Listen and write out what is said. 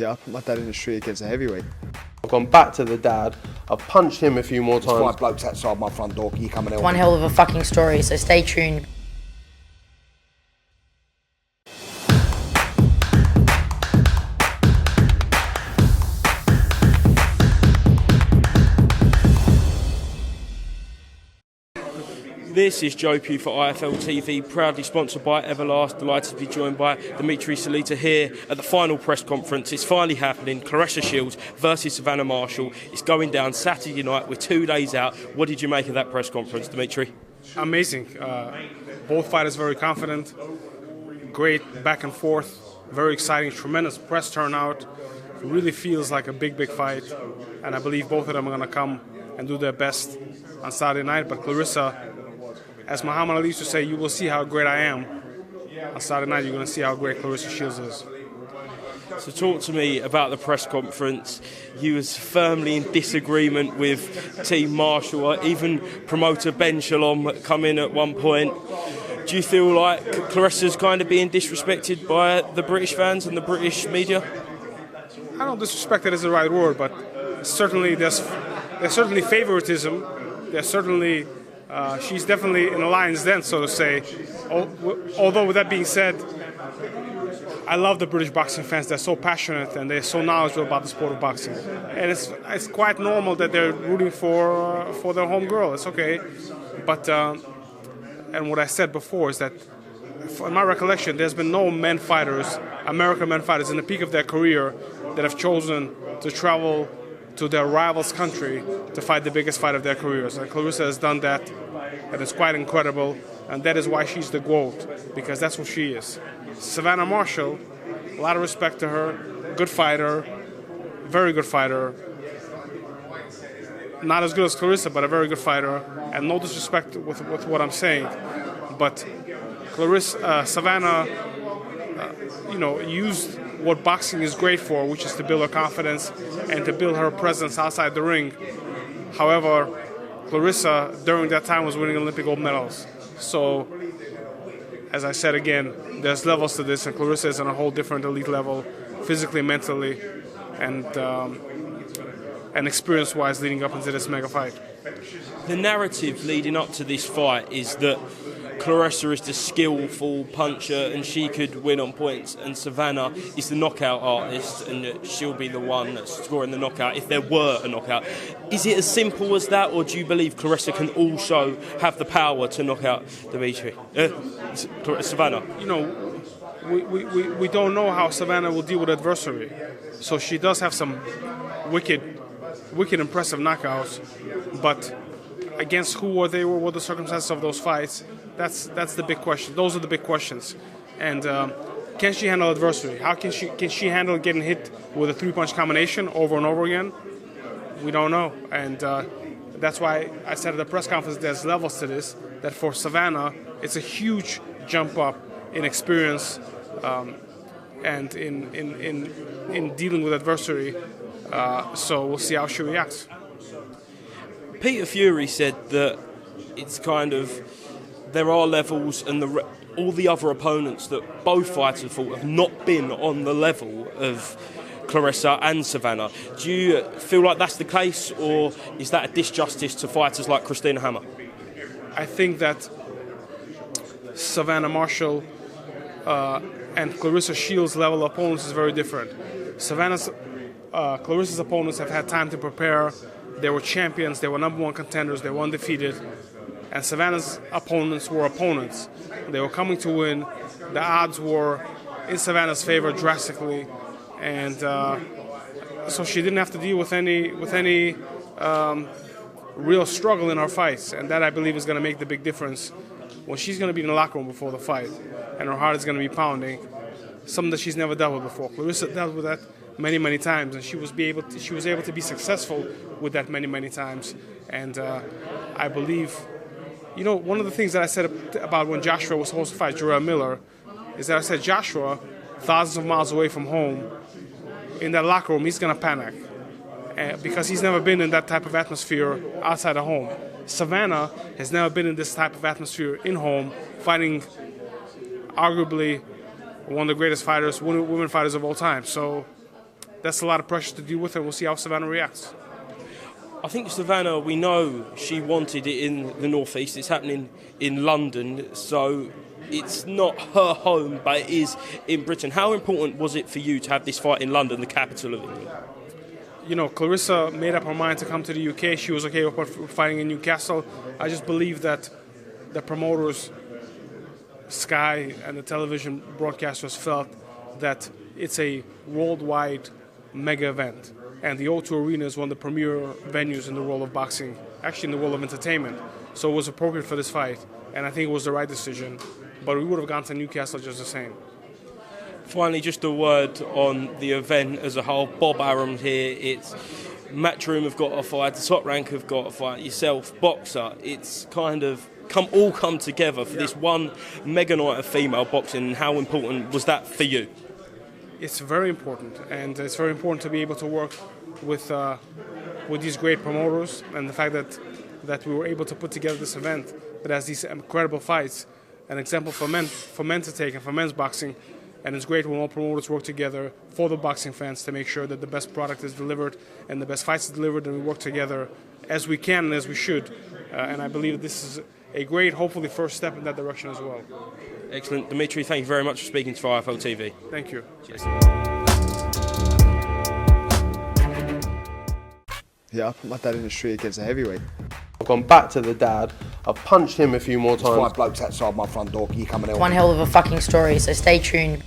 I put my dad in the street against a heavyweight. I've gone back to the dad. I've punched him a few more times. 5 blokes outside my front door. Can you come and help One me? hell of a fucking story, so stay tuned. This is Joe Pugh for IFL TV, proudly sponsored by Everlast. Delighted to be joined by Dmitri Salita here at the final press conference. It's finally happening. Claressa Shields versus Savannah Marshall. It's going down Saturday night. We're 2 days out. What did you make of that press conference, Dmitri? Amazing. Both fighters very confident. Great back and forth. Very exciting. Tremendous press turnout. It really feels like a big fight. And I believe both of them are going to come and do their best on Saturday night. But Claressa, as Muhammad Ali used to say, you will see how great I am. On Saturday night, you're going to see how great Claressa Shields is. So talk to me about the press conference. You was firmly in disagreement with Team Marshall. Even promoter Ben Shalom come in at one point. Do you feel like Claressa's kind of being disrespected by the British fans and the British media? I don't disrespect it is the right word, but certainly there's certainly favoritism. There's certainly she's definitely in a lion's den, so to say. Although with that being said, I love the British boxing fans. They're so passionate and they're so knowledgeable about the sport of boxing, and it's quite normal that they're rooting for their home girl. It's okay, but and what I said before is that, in my recollection, there's been no men fighters, American men fighters, in the peak of their career that have chosen to travel to their rival's country to fight the biggest fight of their careers. And Claressa has done that, and it's quite incredible, and that is why she's the GOAT, because that's what she is. Savannah Marshall, a lot of respect to her, good fighter, very good fighter. Not as good as Claressa, but a very good fighter, and no disrespect with what I'm saying, but Savannah, used what boxing is great for, which is to build her confidence and to build her presence outside the ring. However, Claressa, during that time, was winning Olympic gold medals. So, as I said again, there's levels to this, and Claressa is on a whole different elite level, physically, mentally, and experience-wise leading up into this mega fight. The narrative leading up to this fight is that Claressa is the skillful puncher and she could win on points, and Savannah is the knockout artist and she'll be the one that's scoring the knockout if there were a knockout. Is it as simple as that, or do you believe Claressa can also have the power to knock out Savannah? We don't know how Savannah will deal with adversary, so she does have some wicked impressive knockouts, but against who or they were, what the circumstances of those fights, that's the big question. Those are the big questions. And can she handle adversity? How can she handle getting hit with a 3-punch combination over and over again? We don't know. And that's why I said at the press conference there's levels to this, that for Savannah it's a huge jump up in experience and in dealing with adversity. So we'll see how she reacts. Peter Fury said that it's kind of, there are levels, and all the other opponents that both fighters fought have not been on the level of Claressa and Savannah. Do you feel like that's the case, or is that a disjustice to fighters like Christina Hammer? I think that Savannah Marshall and Claressa Shields' level of opponents is very different. Claressa's opponents have had time to prepare. They were champions, they were #1 contenders, they were undefeated. And Savannah's opponents were opponents. They were coming to win. The odds were in Savannah's favor drastically. And so she didn't have to deal with any real struggle in her fights. And that, I believe, is going to make the big difference when she's going to be in the locker room before the fight. And her heart is going to be pounding. Something that she's never dealt with before. Claressa dealt with that many times, and she was able to be successful with that many times. And I believe, one of the things that I said about when Joshua was supposed to fight Jarrell Miller is that I said Joshua, thousands of miles away from home, in that locker room, he's going to panic because he's never been in that type of atmosphere outside of home. Savannah has never been in this type of atmosphere in home, fighting arguably one of the greatest fighters, women fighters of all time. So that's a lot of pressure to deal with, and we'll see how Savannah reacts. I think Savannah, we know she wanted it in the northeast. It's happening in London, so it's not her home, but it is in Britain. How important was it for you to have this fight in London, the capital of England? You know, Claressa made up her mind to come to the UK. She was okay with fighting in Newcastle. I just believe that the promoters, Sky, and the television broadcasters felt that it's a worldwide mega event. And the O2 Arena is one of the premier venues in the world of boxing, actually in the world of entertainment. So it was appropriate for this fight, and I think it was the right decision. But we would have gone to Newcastle just the same. Finally, just a word on the event as a whole. Bob Arum here. It's Matchroom have got a fight, the Top Rank have got a fight, yourself, Boxer. It's kind of all come together for this one mega night of female boxing. How important was that for you? It's very important, and it's very important to be able to work with these great promoters, and the fact that we were able to put together this event that has these incredible fights, an example for men to take and for men's boxing. And it's great when all promoters work together for the boxing fans to make sure that the best product is delivered and the best fights are delivered, and we work together as we can and as we should. And I believe this is a great, hopefully, first step in that direction as well. Excellent. Dimitri, thank you very much for speaking to IFL TV. Thank you. Cheers. Yeah, I put my dad in the street against a heavyweight. I've gone back to the dad. I've punched him a few more There's times. 5 blokes outside my front door. Can you come and help One me? hell of a fucking story, so stay tuned.